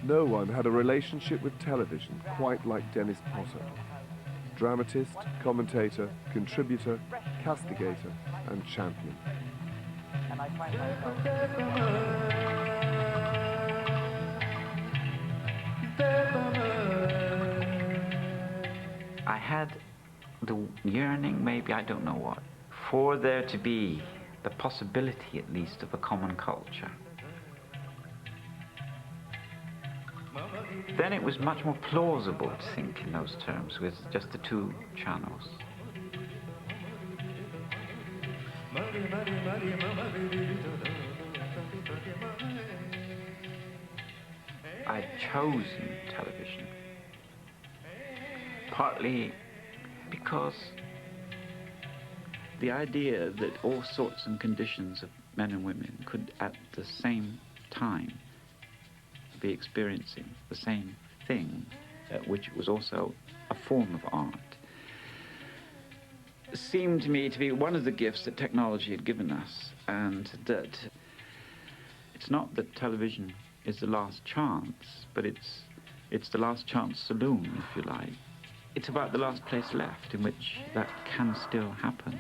No one had a relationship with television quite like Dennis Potter. Dramatist, commentator, contributor, castigator, and champion. And I find I had the yearning, maybe, I don't know what, for there to be the possibility, at least, of a common culture. Then it was much more plausible to think in those terms with just the two channels. I'd chosen television partly because the idea that all sorts and conditions of men and women could at the same time be experiencing the same thing, which was also a form of art, seemed to me to be one of the gifts that technology had given us, and that it's not that television is the last chance, but it's the last chance saloon, if you like. It's about the last place left in which that can still happen.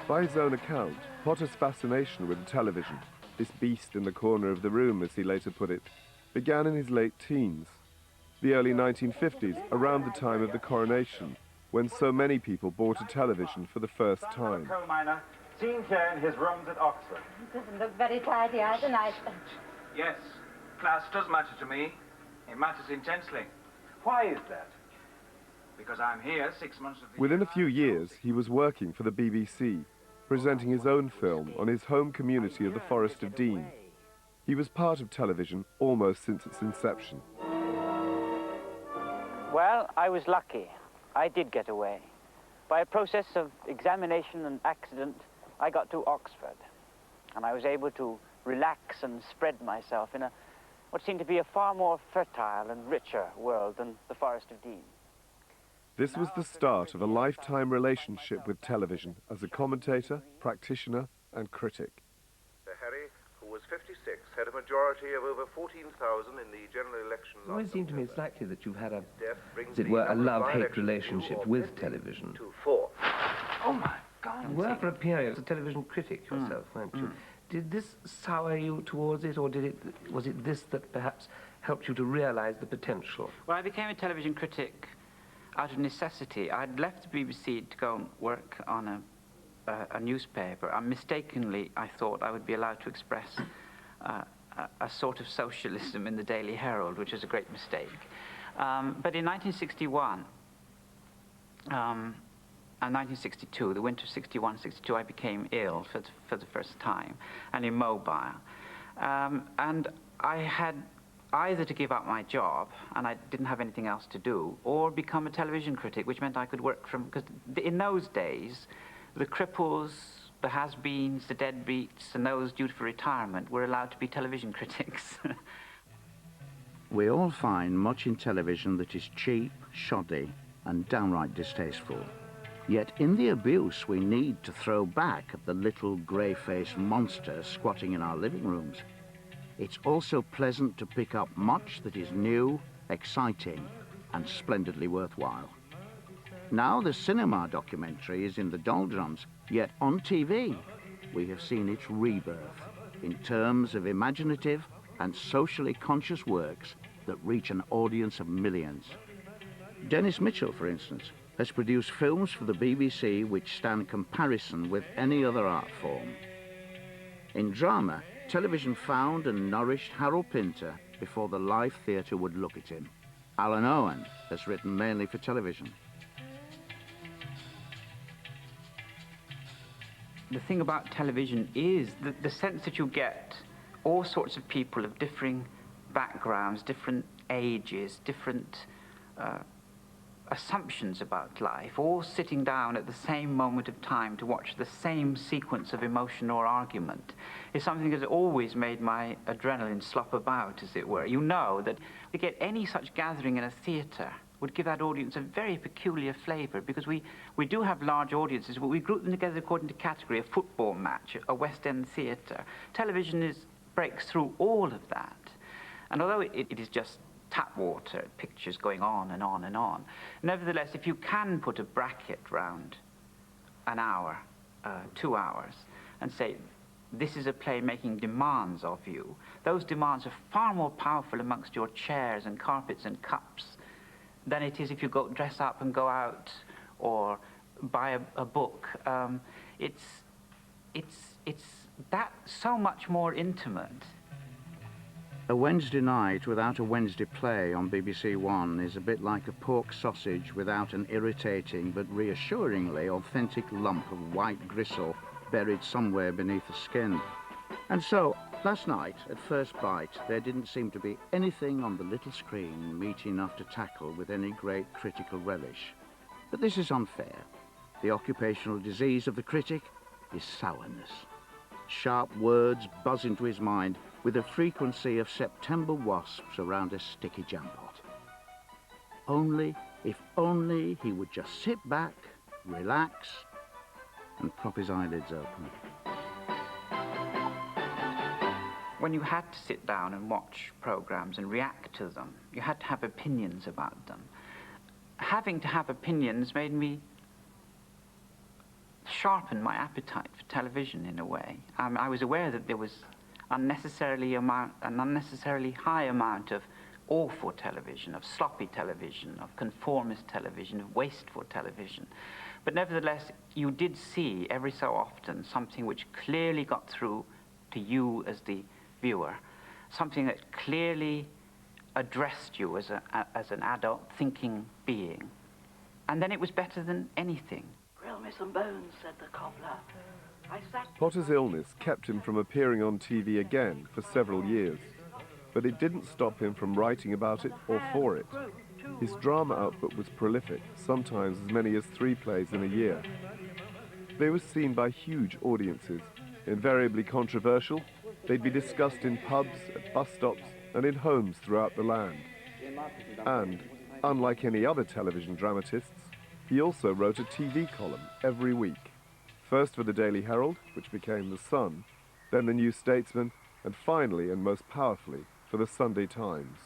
By his own account, Potter's fascination with television, this beast in the corner of the room, as he later put it, began in his late teens, the early 1950s, around the time of the coronation, when so many people bought a television for the first time. Coal miner, seen here in his rooms at Oxford. It doesn't look very tidy either, nice. Yes, class does matter to me. It matters intensely. Why is that? Because I'm here 6 months of the Within a few years, he was working for the BBC, presenting his own film on his home community of the Forest of Dean. He was part of television almost since its inception. Well, I was lucky. I did get away. By a process of examination and accident, I got to Oxford, and I was able to relax and spread myself in what seemed to be a far more fertile and richer world than the Forest of Dean. This was the start of a lifetime relationship with television as a commentator, practitioner, and critic. Harry, who was 56, had a majority of over 14,000 in the general election. It always seemed to me it's likely that you've had as it were, a love-hate relationship with television. Oh my God! You were for a period a television critic yourself, weren't you? Did this sour you towards it, or was it this that perhaps helped you to realize the potential? Well, I became a television critic out of necessity. I'd left the BBC to go and work on a newspaper, and mistakenly I thought I would be allowed to express a sort of socialism in the Daily Herald, which was a great mistake. But in 1961 and 1962, the winter of 61-62, I became ill for the first time and immobile. And I had either to give up my job, and I didn't have anything else to do, or become a television critic, which meant I could work from, because in those days, the cripples, the has-beens, the deadbeats, and those due for retirement were allowed to be television critics. We all find much in television that is cheap, shoddy, and downright distasteful. Yet in the abuse, we need to throw back at the little grey-faced monster squatting in our living rooms. It's also pleasant to pick up much that is new, exciting, and splendidly worthwhile. Now the cinema documentary is in the doldrums, yet on TV we have seen its rebirth in terms of imaginative and socially conscious works that reach an audience of millions. Dennis Mitchell, for instance, has produced films for the BBC which stand comparison with any other art form. In drama, television found and nourished Harold Pinter before the live theatre would look at him. Alan Owen has written mainly for television. The thing about television is the sense that you get all sorts of people of differing backgrounds, different ages, different assumptions about life, all sitting down at the same moment of time to watch the same sequence of emotion or argument, is something that has always made my adrenaline slop about, as it were. You know that to get any such gathering in a theatre would give that audience a very peculiar flavour, because we do have large audiences, but we group them together according to category: a football match, a West End theatre. Television breaks through all of that. And although it is just tap water, pictures going on and on and on, nevertheless, if you can put a bracket round an hour, 2 hours, and say, this is a play making demands of you, those demands are far more powerful amongst your chairs and carpets and cups than it is if you go dress up and go out or buy a book. It's that so much more intimate. A Wednesday night without a Wednesday play on BBC One is a bit like a pork sausage without an irritating but reassuringly authentic lump of white gristle buried somewhere beneath the skin. And so, last night, at first bite, there didn't seem to be anything on the little screen meaty enough to tackle with any great critical relish. But this is unfair. The occupational disease of the critic is sourness. Sharp words buzz into his mind with the frequency of September wasps around a sticky jam pot. If only he would just sit back, relax, and prop his eyelids open. When you had to sit down and watch programs and react to them, you had to have opinions about them. Having to have opinions made me sharpen my appetite for television in a way. I was aware that there was an unnecessarily high amount of awful television, of sloppy television, of conformist television, of wasteful television. But nevertheless, you did see every so often something which clearly got through to you as the viewer, something that clearly addressed you as an adult thinking being. And then it was better than anything. Grill me some bones, said the cobbler. Potter's illness kept him from appearing on TV again for several years, but it didn't stop him from writing about it or for it. His drama output was prolific, sometimes as many as 3 plays in a year. They were seen by huge audiences, invariably controversial. They'd be discussed in pubs, at bus stops, and in homes throughout the land. And, unlike any other television dramatists, he also wrote a TV column every week. First for the Daily Herald, which became The Sun, then the New Statesman, and finally, and most powerfully, for the Sunday Times.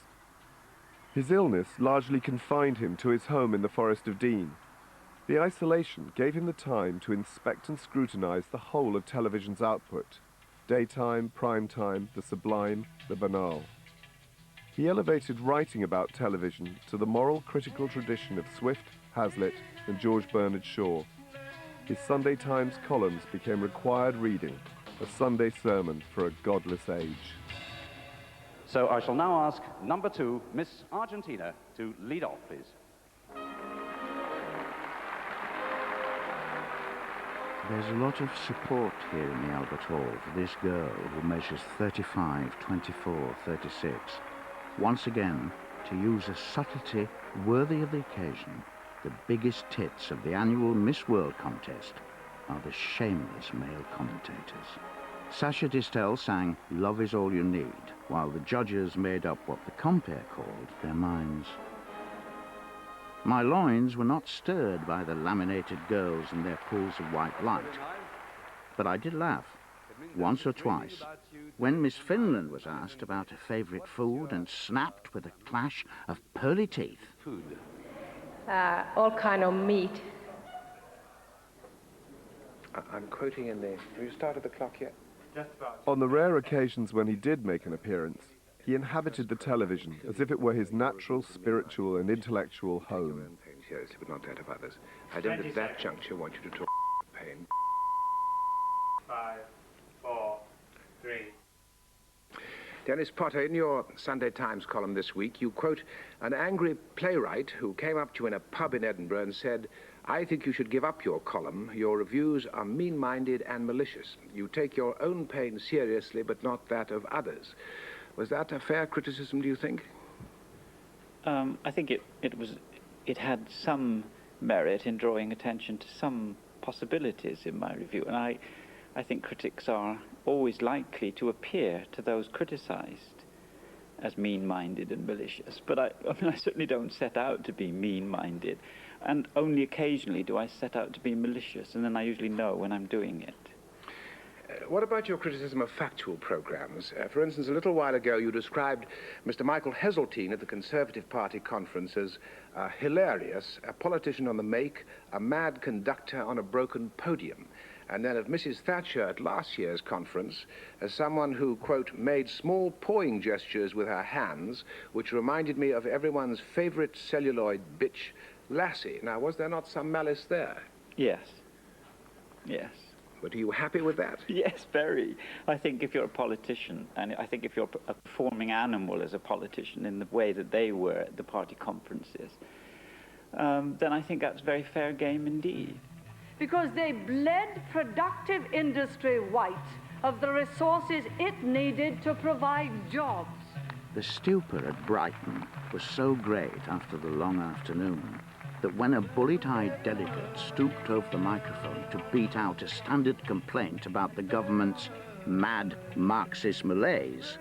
His illness largely confined him to his home in the Forest of Dean. The isolation gave him the time to inspect and scrutinize the whole of television's output: daytime, prime time, the sublime, the banal. He elevated writing about television to the moral critical tradition of Swift, Hazlitt, and George Bernard Shaw. His Sunday Times columns became required reading, a Sunday sermon for a godless age. So I shall now ask number 2, Miss Argentina, to lead off, please. There's a lot of support here in the Albert Hall for this girl who measures 35, 24, 36. Once again, to use a subtlety worthy of the occasion, the biggest tits of the annual Miss World contest are the shameless male commentators. Sasha Distel sang Love Is All You Need, while the judges made up what the compere called their minds. My loins were not stirred by the laminated girls and their pools of white light, but I did laugh, once or twice, when Miss Finland was asked about her favourite food and snapped with a clash of pearly teeth. Food. All kind of meat. I'm quoting in there. Have you started the clock yet? Just about. On the rare occasions when he did make an appearance, he inhabited the television as if it were his natural, spiritual and intellectual home. Seriously, but not that of others. I don't at that juncture want you to talk pain. 5, 4, 3. Dennis Potter, in your Sunday Times column this week, you quote an angry playwright who came up to you in a pub in Edinburgh and said, "I think you should give up your column. Your reviews are mean-minded and malicious. You take your own pain seriously, but not that of others." Was that a fair criticism, do you think? I think it had some merit in drawing attention to some possibilities in my review, and I think critics are always likely to appear to those criticised as mean-minded and malicious. But I certainly don't set out to be mean-minded, and only occasionally do I set out to be malicious, and then I usually know when I'm doing it. What about your criticism of factual programs? For instance, a little while ago you described Mr. Michael Heseltine at the Conservative Party conference as hilarious, a politician on the make, a mad conductor on a broken podium. And then of Mrs. Thatcher at last year's conference as someone who, quote, made small pawing gestures with her hands, which reminded me of everyone's favourite celluloid bitch, Lassie. Now, was there not some malice there? Yes. Yes. But are you happy with that? Yes, very. I think if you're a politician, and I think if you're a performing animal as a politician in the way that they were at the party conferences, then I think that's very fair game indeed. Because they bled productive industry white of the resources it needed to provide jobs. The stupor at Brighton was so great after the long afternoon that when a bullet-eyed delegate stooped over the microphone to beat out a standard complaint about the government's mad Marxist malaise,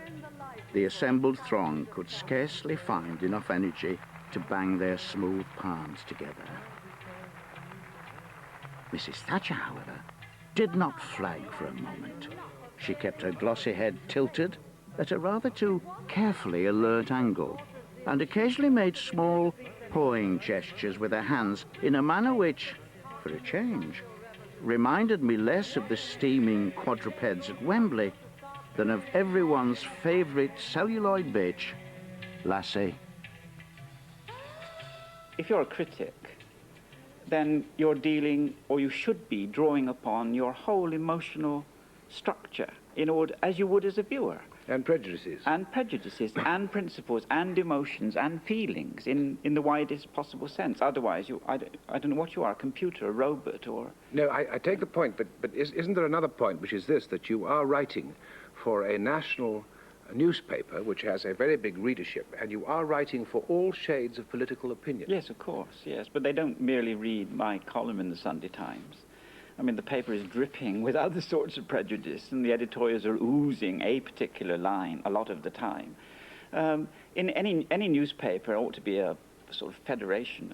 the assembled throng could scarcely find enough energy to bang their smooth palms together. Mrs. Thatcher, however, did not flag for a moment. She kept her glossy head tilted at a rather too carefully alert angle, and occasionally made small pawing gestures with her hands in a manner which, for a change, reminded me less of the steaming quadrupeds at Wembley than of everyone's favourite celluloid bitch, Lassie. If you're a critic, then you're dealing, or you should be, drawing upon your whole emotional structure in order, as you would as a viewer. And prejudices. And prejudices, and principles, and emotions, and feelings in the widest possible sense. Otherwise, I don't know what you are, a computer, a robot, or... No, I take the point, but isn't there another point, which is this, that you are writing for a national newspaper which has a very big readership, and you are writing for all shades of political opinion? Yes, of course, yes. But they don't merely read my column in the Sunday Times. I mean, the paper is dripping with other sorts of prejudice, and the editorials are oozing a particular line a lot of the time. In any newspaper, it ought to be a sort of federation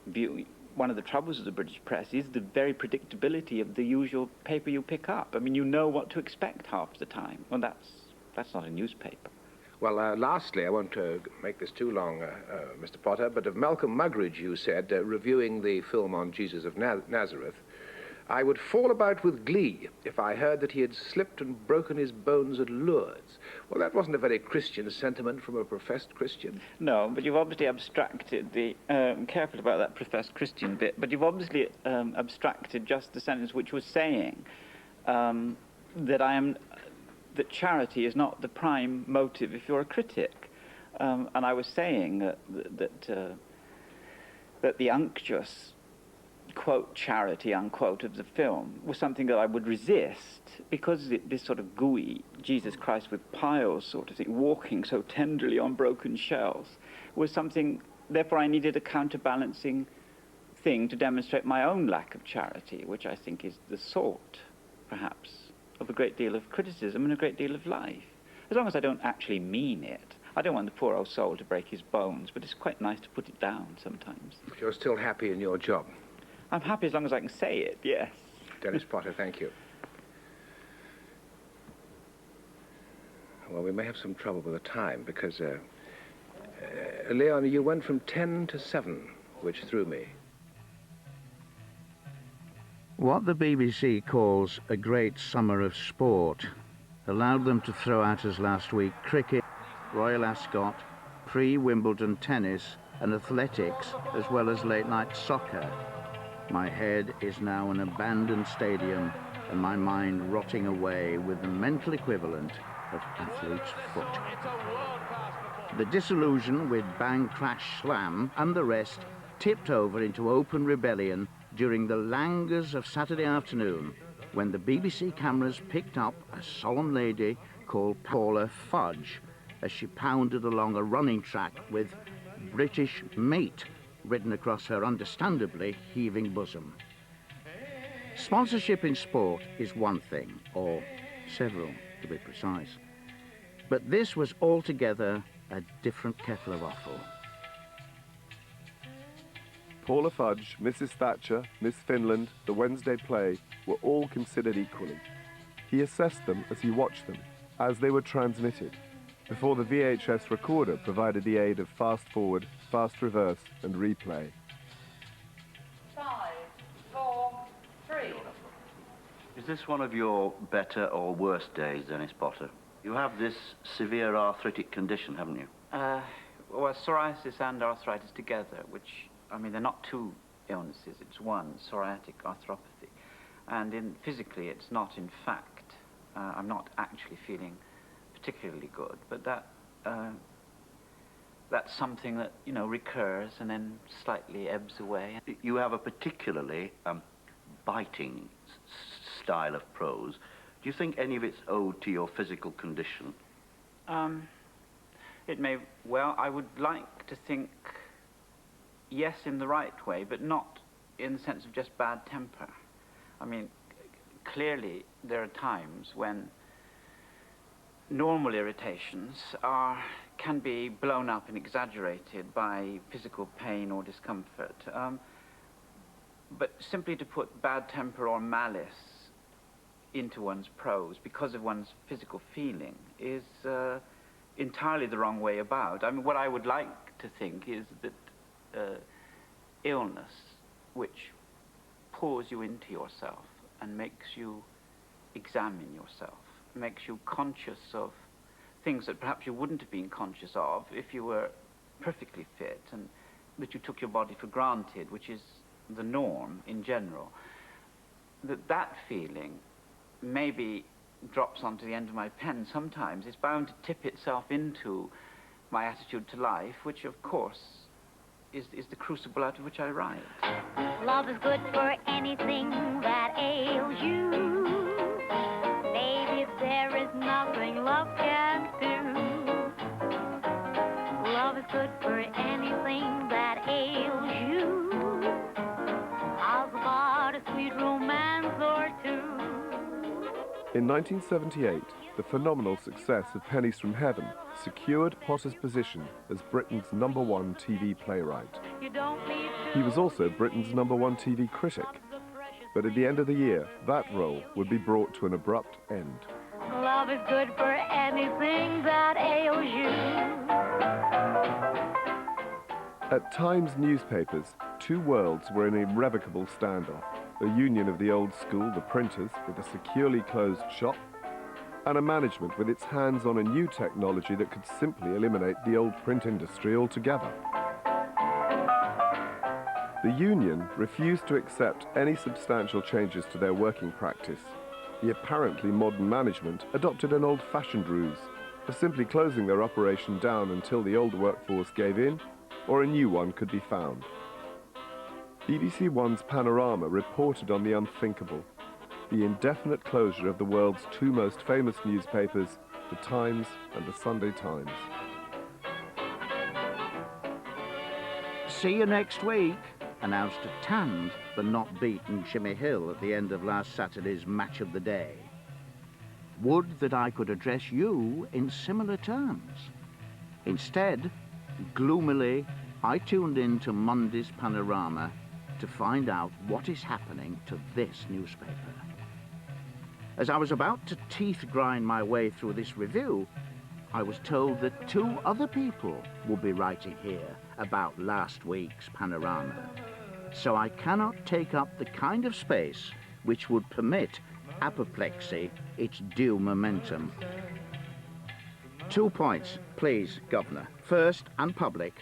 view. One of the troubles of the British press is the very predictability of the usual paper you pick up. I mean, you know what to expect half the time. Well, that's not a newspaper. Well, lastly, I won't make this too long, Mr. Potter, but of Malcolm Muggeridge, you said, reviewing the film on Jesus of Nazareth, I would fall about with glee if I heard that he had slipped and broken his bones at Lourdes. Well, that wasn't a very Christian sentiment from a professed Christian. No, but you've obviously abstracted the... careful about that professed Christian bit, but you've obviously abstracted just the sentence which was saying that charity is not the prime motive if you're a critic. And I was saying that the unctuous quote charity unquote of the film was something that I would resist because this sort of gooey Jesus Christ with piles sort of thing, walking so tenderly on broken shells, was something. Therefore I needed a counterbalancing thing to demonstrate my own lack of charity, which I think is the sort perhaps of a great deal of criticism and a great deal of life, as long as I don't actually mean it. I don't want the poor old soul to break his bones, but it's quite nice to put it down sometimes. But you're still happy in your job? I'm happy as long as I can say it, yes. Dennis Potter, thank you. Well, we may have some trouble with the time, because, Leon, you went from 10 to 7, which threw me. What the BBC calls a great summer of sport allowed them to throw at us last week cricket, Royal Ascot, pre-Wimbledon tennis and athletics, as well as late-night soccer. My head is now an abandoned stadium and my mind rotting away with the mental equivalent of athlete's foot. The disillusion with bang, crash, slam and the rest tipped over into open rebellion during the langurs of Saturday afternoon when the BBC cameras picked up a solemn lady called Paula Fudge as she pounded along a running track with British mate written across her understandably heaving bosom. Sponsorship in sport is one thing, or several to be precise, but this was altogether a different kettle of offal. Paula Fudge, Mrs. Thatcher, Miss Finland, the Wednesday play were all considered equally. He assessed them as he watched them, as they were transmitted, before the VHS recorder provided the aid of fast forward, fast reverse, and replay. 5, 4, 3. Is this one of your better or worse days, Dennis Potter? You have this severe arthritic condition, haven't you? Well, psoriasis and arthritis together, which, I mean, they're not two illnesses, it's one, psoriatic arthropathy. And physically, it's not in fact. I'm not actually feeling particularly good, but that's something that, you know, recurs and then slightly ebbs away. You have a particularly biting style of prose. Do you think any of it's owed to your physical condition? It may, well, I would like to think yes in the right way, but not in the sense of just bad temper. I mean, clearly there are times when normal irritations can be blown up and exaggerated by physical pain or discomfort. But simply to put bad temper or malice into one's prose because of one's physical feeling is entirely the wrong way about. I mean, what I would like to think is that illness, which pulls you into yourself and makes you examine yourself, makes you conscious of things that perhaps you wouldn't have been conscious of if you were perfectly fit, and that you took your body for granted, which is the norm in general, that feeling maybe drops onto the end of my pen sometimes. It's bound to tip itself into my attitude to life, which of course is the crucible out of which I write. Love is good for anything that ails you. Baby, there is nothing love can do. Love is good for anything that ails you. How's about a sweet romance or two? In 1978, the phenomenal success of Pennies from Heaven secured Potter's position as Britain's #1 TV playwright. He was also Britain's #1 TV critic. But at the end of the year, that role would be brought to an abrupt end. Love is good for anything that ails you. At Times newspapers, two worlds were in irrevocable standoff. A union of the old school, the printers, with a securely closed shop, and a management with its hands on a new technology that could simply eliminate the old print industry altogether. The union refused to accept any substantial changes to their working practice. The apparently modern management adopted an old-fashioned ruse of simply closing their operation down until the old workforce gave in or a new one could be found. BBC One's Panorama reported on the unthinkable, the indefinite closure of the world's two most famous newspapers, The Times and The Sunday Times. See you next week, announced a tanned but not beaten Jimmy Hill at the end of last Saturday's Match of the Day. Would that I could address you in similar terms. Instead, gloomily, I tuned in to Monday's Panorama to find out what is happening to this newspaper. As I was about to teeth grind my way through this review, I was told that two other people would be writing here about last week's Panorama. So I cannot take up the kind of space which would permit apoplexy its due momentum. 2 points, please, Governor. First, and public,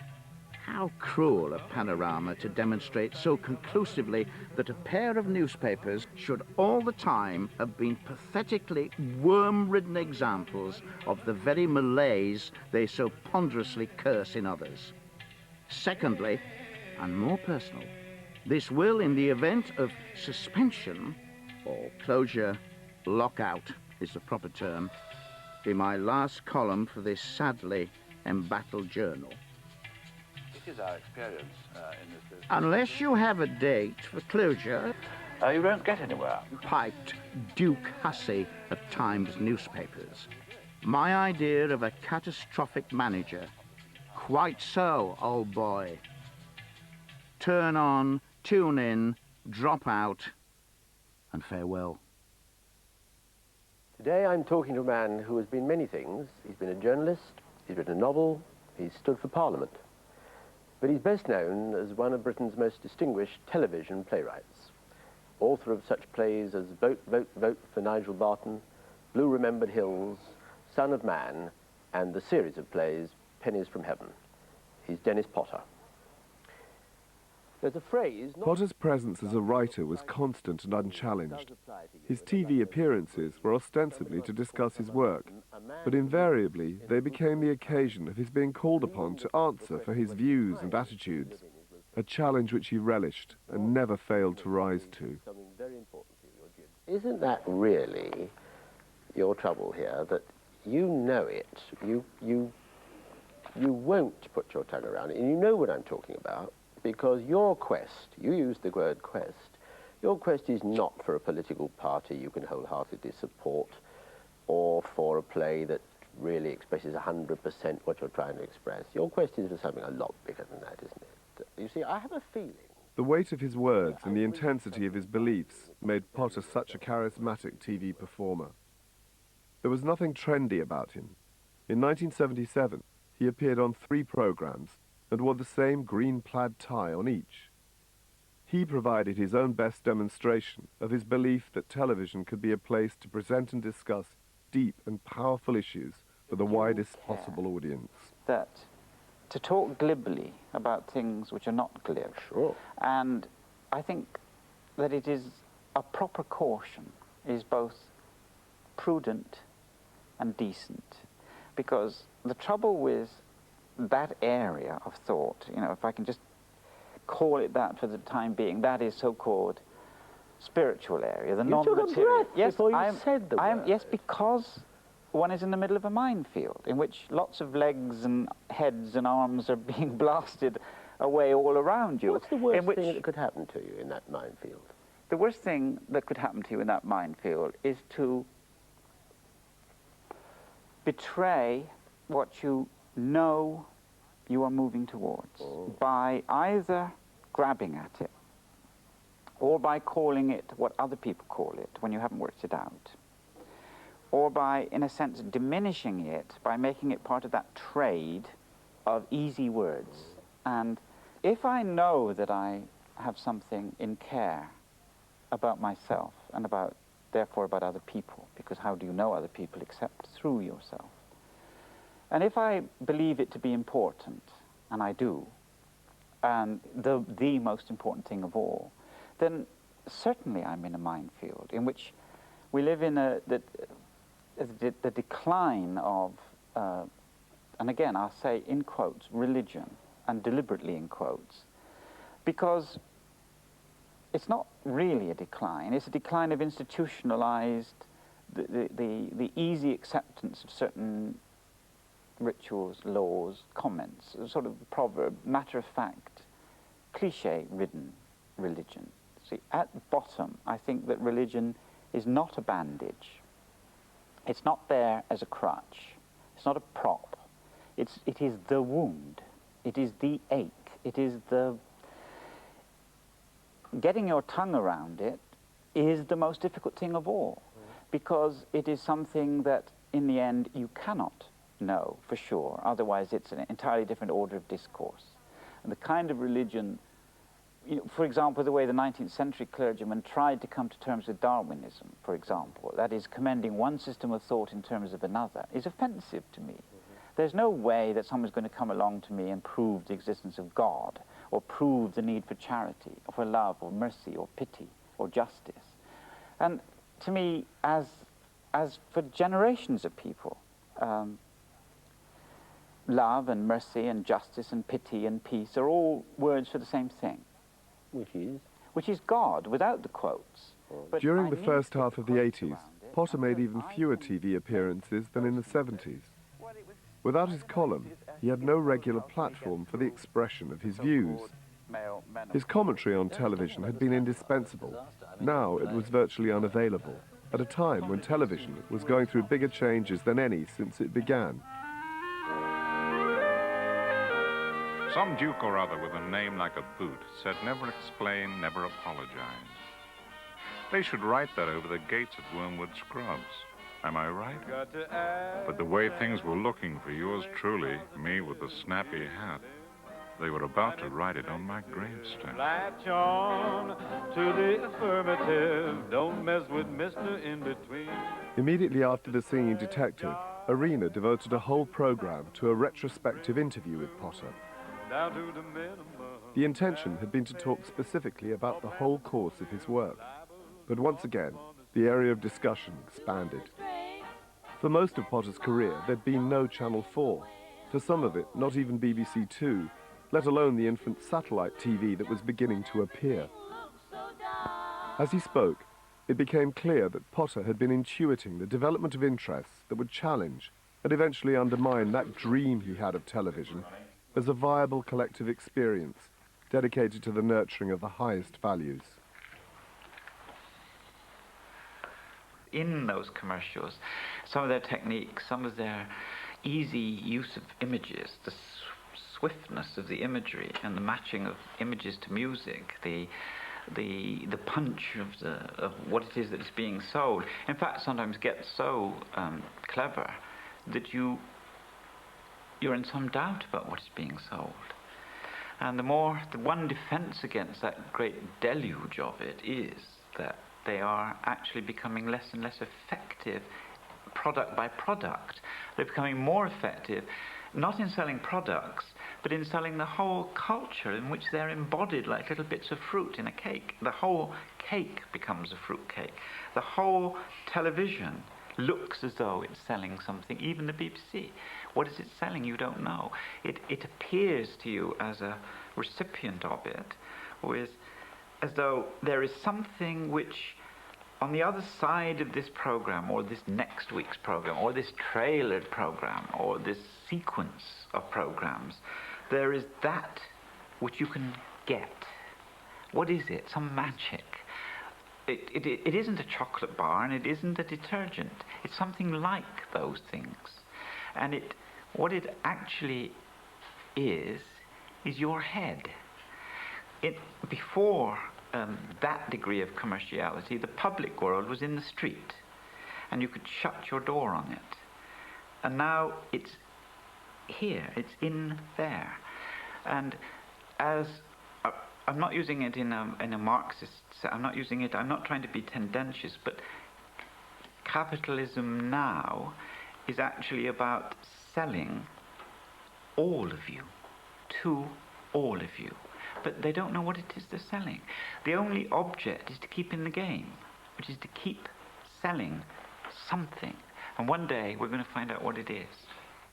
how cruel of Panorama to demonstrate so conclusively that a pair of newspapers should all the time have been pathetically worm-ridden examples of the very malaise they so ponderously curse in others. Secondly, and more personal, this will, in the event of suspension or closure, lockout is the proper term, be my last column for this sadly embattled journal. It is our experience in this business. Unless you have a date for closure, You won't get anywhere. Piped Duke Hussey of Times newspapers. My idea of a catastrophic manager. Quite so, old boy. Turn on, tune in, drop out, and farewell. Today I'm talking to a man who has been many things. He's been a journalist, he's written a novel, he's stood for Parliament. But he's best known as one of Britain's most distinguished television playwrights. Author of such plays as Vote, Vote, Vote for Nigel Barton, Blue Remembered Hills, Son of Man, and the series of plays Pennies from Heaven. He's Dennis Potter. There's a phrase... Potter's presence as a writer was constant and unchallenged. His TV appearances were ostensibly to discuss his work, but invariably they became the occasion of his being called upon to answer for his views and attitudes, a challenge which he relished and never failed to rise to. Isn't that really your trouble here, that you know it, you won't put your tongue around it, and you know what I'm talking about, because your quest, you use the word quest, your quest is not for a political party you can wholeheartedly support, or for a play that really expresses 100% what you're trying to express. Your quest is for something a lot bigger than that, isn't it? You see, I have a feeling. The weight of his words and the intensity of his beliefs made Potter such a charismatic TV performer. There was nothing trendy about him. In 1977, he appeared on 3 programs and wore the same green plaid tie on each. He provided his own best demonstration of his belief that television could be a place to present and discuss deep and powerful issues for the widest possible audience. That to talk glibly about things which are not glib. Sure. And I think that it is a proper caution, is both prudent and decent. Because the trouble with that area of thought, you know, if I can just call it that for the time being, that is so-called spiritual area, the non-material. Yes, before you said the word. Yes, because one is in the middle of a minefield in which lots of legs and heads and arms are being blasted away all around you. What's the worst thing that could happen to you in that minefield? The worst thing that could happen to you in that minefield is to betray what you know you are moving towards by either grabbing at it or by calling it what other people call it when you haven't worked it out, or by, in a sense, diminishing it by making it part of that trade of easy words. And if I know that I have something in care about myself and about, therefore, about other people, because how do you know other people except through yourself? And if I believe it to be important, and I do, and the most important thing of all, then certainly I'm in a minefield in which we live in the decline of, and again I'll say in quotes, religion, and deliberately in quotes, because it's not really a decline, it's a decline of institutionalized, the easy acceptance of certain rituals, laws, comments, a sort of proverb, matter-of-fact, cliche-ridden religion. See, at bottom, I think that religion is not a bandage. It's not there as a crutch. It's not a prop. It is the wound. It is the ache. It is the... Getting your tongue around it is the most difficult thing of all, because it is something that, in the end, you cannot know for sure. Otherwise, it's an entirely different order of discourse. And the kind of religion, you know, for example, the way the 19th century clergyman tried to come to terms with Darwinism, for example, that is, commending one system of thought in terms of another, is offensive to me. There's no way that someone's going to come along to me and prove the existence of God, or prove the need for charity, or for love, or mercy, or pity, or justice. And to me, as for generations of people, love and mercy and justice and pity and peace are all words for the same thing. Which is? Which is God, without the quotes. But during the first half of the 80s, Potter made even fewer TV appearances than in the 70s. Without his column, he had no regular platform for the expression of his views. His commentary on television had been indispensable. Now it was virtually unavailable, at a time when television was going through bigger changes than any since it began. Some duke or other with a name like a boot said never explain, never apologize. They should write that over the gates at Wormwood Scrubs Am I right? But the way things were looking for yours truly, me with the snappy hat, they were about to write it on my gravestone. Latch on to the affirmative. Don't mess with Mr. In-Between. Immediately after The Singing Detective, Arena devoted a whole program to a retrospective interview with Potter. Down to the minimum. The intention had been to talk specifically about the whole course of his work. But once again, the area of discussion expanded. For most of Potter's career, there'd been no Channel 4. For some of it, not even BBC Two, let alone the infant satellite TV that was beginning to appear. As he spoke, it became clear that Potter had been intuiting the development of interests that would challenge and eventually undermine that dream he had of television as a viable collective experience dedicated to the nurturing of the highest values. In those commercials, some of their techniques, some of their easy use of images, the swiftness of the imagery and the matching of images to music, the punch of what it is that is being sold, in fact, sometimes gets so clever that you're in some doubt about what is being sold. And the one defense against that great deluge of it is that they are actually becoming less and less effective product by product. They're becoming more effective not in selling products, but in selling the whole culture in which they're embodied like little bits of fruit in a cake. The whole cake becomes a fruit cake. The whole television looks as though it's selling something, even the BBC. What is it selling? You don't know. It appears to you as a recipient of it, as though there is something which, on the other side of this program, or this next week's program, or this trailered program, or this sequence of programs, there is that which you can get. What is it? Some magic. It isn't a chocolate bar, and it isn't a detergent. It's something like those things. And what it actually is your head. Before that degree of commerciality, the public world was in the street, and you could shut your door on it. And now it's here, it's in there. And as I'm not using it in a Marxist sense, I'm not trying to be tendentious, but capitalism now is actually about selling all of you to all of you. But they don't know what it is they're selling. The only object is to keep in the game, which is to keep selling something. And one day we're going to find out what it is.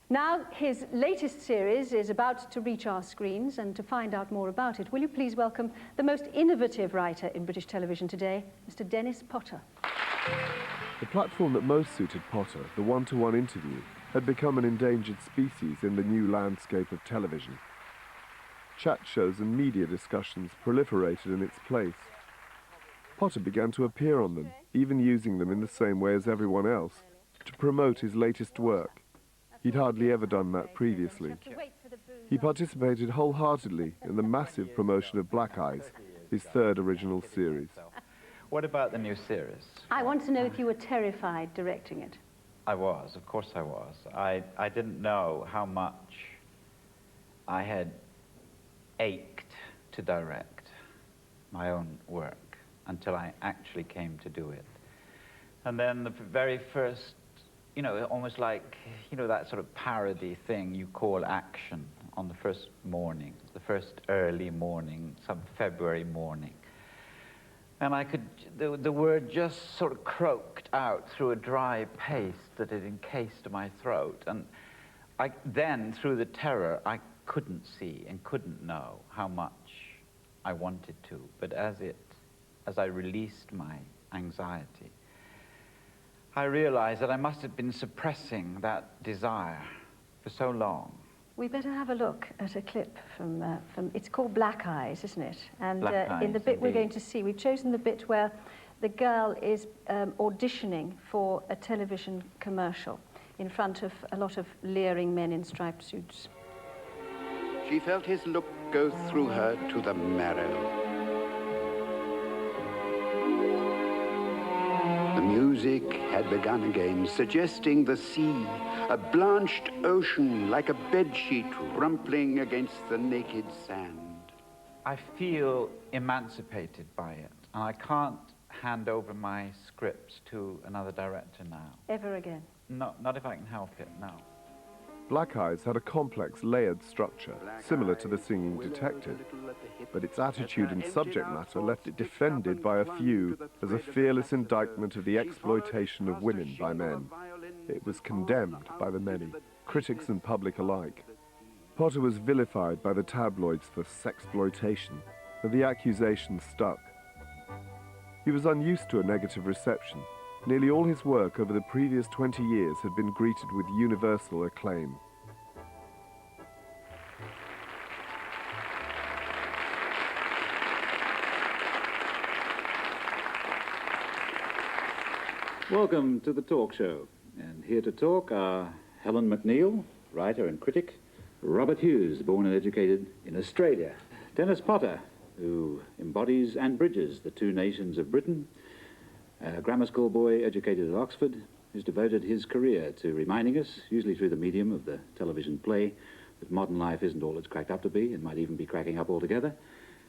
Now, his latest series is about to reach our screens, and to find out more about it, will you please welcome the most innovative writer in British television today, Mr. Dennis Potter. The platform that most suited Potter, the one-to-one interview, had become an endangered species in the new landscape of television. Chat shows and media discussions proliferated in its place. Potter began to appear on them, even using them in the same way as everyone else, to promote his latest work. He'd hardly ever done that previously. He participated wholeheartedly in the massive promotion of Blackeyes, his third original series. What about the new series? I want to know if you were terrified directing it. I was, of course I was. I didn't know how much I had ached to direct my own work until I actually came to do it. And then the very first, almost like, that sort of parody thing you call action on the first morning, the first early morning, some February morning. And the word just sort of croaked out through a dry paste that had encased my throat. And then, through the terror, I couldn't see and couldn't know how much I wanted to. But as I released my anxiety, I realized that I must have been suppressing that desire for so long. We better have a look at a clip from it's called Blackeyes, isn't it? And Blackeyes, in the bit we're indeed. going to see, we've chosen the bit where the girl is auditioning for a television commercial in front of a lot of leering men in striped suits. She felt his look go through her to the marrow. The music music had begun again, suggesting the sea, a blanched ocean like a bedsheet rumpling against the naked sand. I feel emancipated by it, and I can't hand over my scripts to another director now. Ever again? Not if I can help it, no. Blackeyes had a complex, layered structure, similar to The Singing Detective, but its attitude and subject matter left it defended by a few as a fearless indictment of the exploitation of women by men. It was condemned by the many, critics and public alike. Potter was vilified by the tabloids for sexploitation, and the accusation stuck. He was unused to a negative reception. Nearly all his work over the previous 20 years had been greeted with universal acclaim. Welcome to the talk show. And here to talk are Helen McNeil, writer and critic, Robert Hughes, born and educated in Australia, Dennis Potter, who embodies and bridges the two nations of Britain, a grammar school boy educated at Oxford, who's devoted his career to reminding us, usually through the medium of the television play, that modern life isn't all it's cracked up to be and might even be cracking up altogether.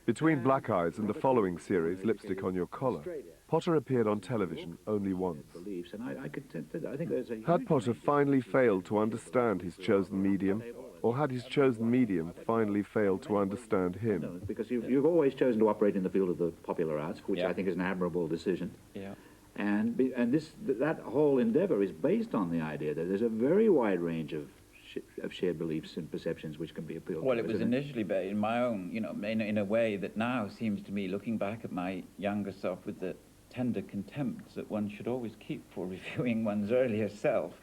Between Blackeyes and the following series, Lipstick on Your Collar, Potter appeared on television only once. Had Potter finally failed to understand his chosen medium, or had his chosen medium finally failed to understand him? No, because you've always chosen to operate in the field of the popular arts, which I think is an admirable decision. Yeah. And that whole endeavor is based on the idea that there's a very wide range of shared beliefs and perceptions which can be appealed to. Well, it was initially in my own, in a way that now seems to me, looking back at my younger self with the tender contempt that one should always keep for reviewing one's earlier self,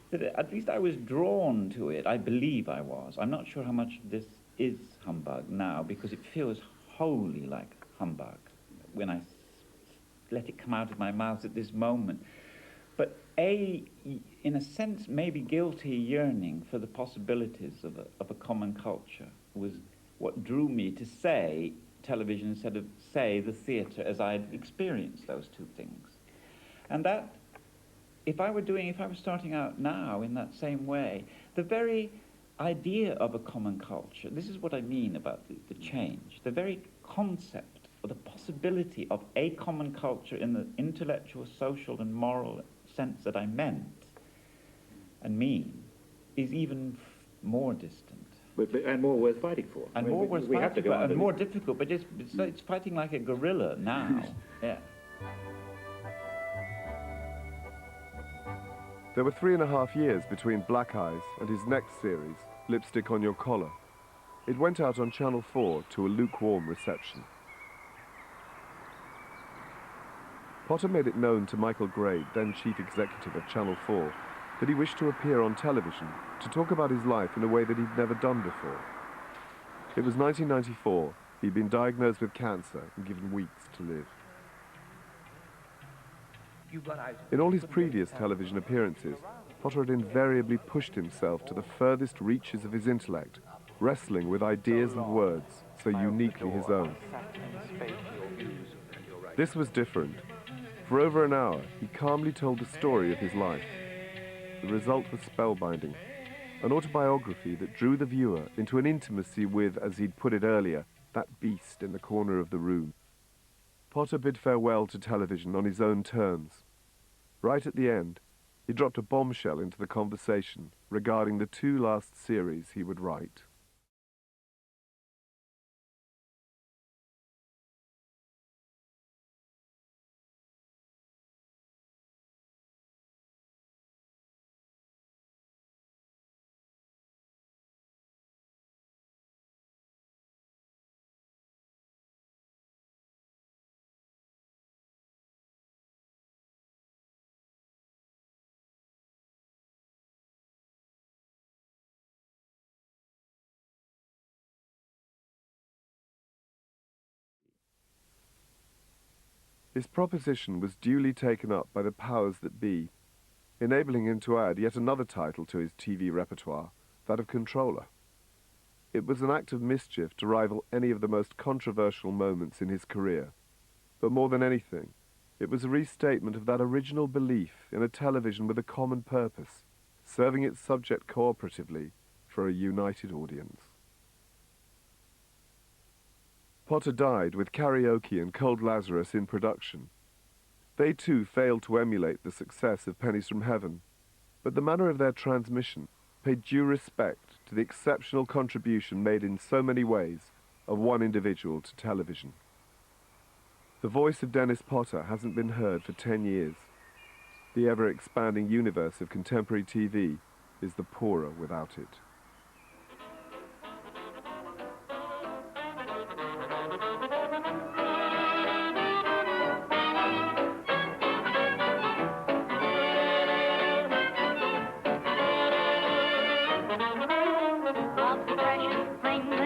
that at least I was drawn to it. I believe I was. I'm not sure how much this is humbug now, because it feels wholly like humbug when I let it come out of my mouth at this moment. But in a sense, maybe guilty yearning for the possibilities of a common culture was what drew me to say television instead of, say, the theatre, as I had experienced those two things. And that, if I were starting out now in that same way, the very idea of a common culture, this is what I mean about the change, the very concept or the possibility of a common culture in the intellectual, social, and moral sense that I meant and mean is even more distant. And more worth fighting for. And more worth fighting for, and more difficult, but it's fighting like a guerrilla now. Yeah. There were 3.5 years between Blackeyes and his next series, Lipstick on Your Collar. It went out on Channel 4 to a lukewarm reception. Potter made it known to Michael Grade, then chief executive of Channel 4, that he wished to appear on television to talk about his life in a way that he'd never done before. It was 1994. He'd been diagnosed with cancer and given weeks to live. In all his previous television appearances, Potter had invariably pushed himself to the furthest reaches of his intellect, wrestling with ideas and words so uniquely his own. This was different. For over an hour, he calmly told the story of his life. The result was spellbinding, an autobiography that drew the viewer into an intimacy with, as he'd put it earlier, that beast in the corner of the room. Potter bid farewell to television on his own terms. Right at the end, he dropped a bombshell into the conversation regarding the 2 last series he would write. His proposition was duly taken up by the powers that be, enabling him to add yet another title to his TV repertoire, that of controller. It was an act of mischief to rival any of the most controversial moments in his career, but more than anything, It was a restatement of that original belief in a television with a common purpose, serving its subject cooperatively for a united audience. Potter died with Karaoke and Cold Lazarus in production. They too failed to emulate the success of Pennies from Heaven, but the manner of their transmission paid due respect to the exceptional contribution made in so many ways of one individual to television. The voice of Dennis Potter hasn't been heard for 10 years. The ever-expanding universe of contemporary TV is the poorer without it. Love's a precious thing